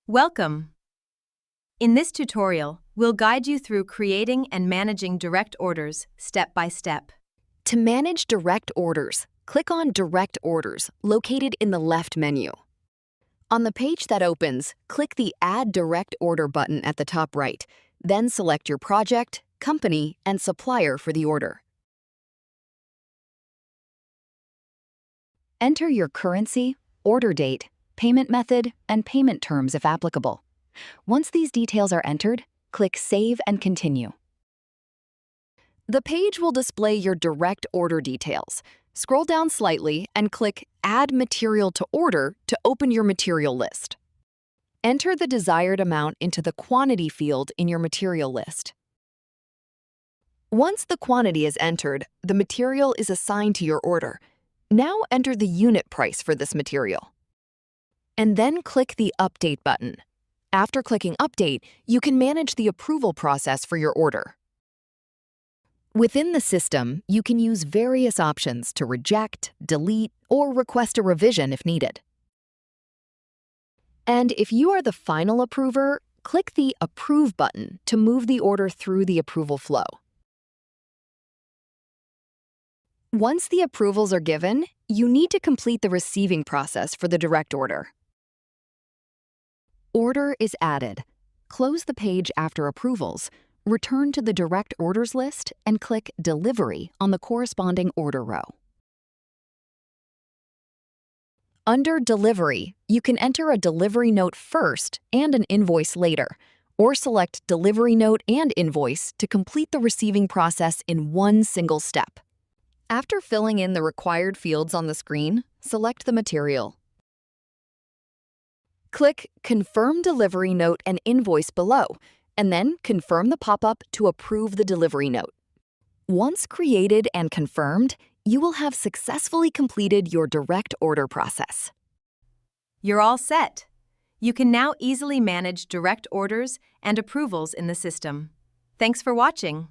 Welcome! In this tutorial, we'll guide you through creating and managing direct orders step by step. To manage direct orders, click on Direct Orders, located in the left menu. On the page that opens, click the Add Direct Order button at the top right, then select your project, company, and supplier for the order. Enter your currency, order date, payment method, and payment terms if applicable. Once these details are entered, click Save and Continue. The page will display your direct order details. Scroll down slightly and click Add Material to Order to open your material list. Enter the desired amount into the quantity field in your material list. Once the quantity is entered, the material is assigned to your order. Now enter the unit price for this material. And then click the Update button. After clicking Update, you can manage the approval process for your order. Within the system, you can use various options to reject, delete, or request a revision if needed. And if you are the final approver, click the Approve button to move the order through the approval flow. Once the approvals are given, you need to complete the receiving process for the direct order. Order is added. Close the page after approvals, return to the direct orders list, and click Delivery on the corresponding order row. Under Delivery, you can enter a delivery note first and an invoice later, or select Delivery Note and Invoice to complete the receiving process in one single step. After filling in the required fields on the screen, select the material. Click Confirm Delivery Note and Invoice below, and then confirm the pop-up to approve the delivery note. Once created and confirmed, you will have successfully completed your direct order process. You're all set. You can now easily manage direct orders and approvals in the system. Thanks for watching.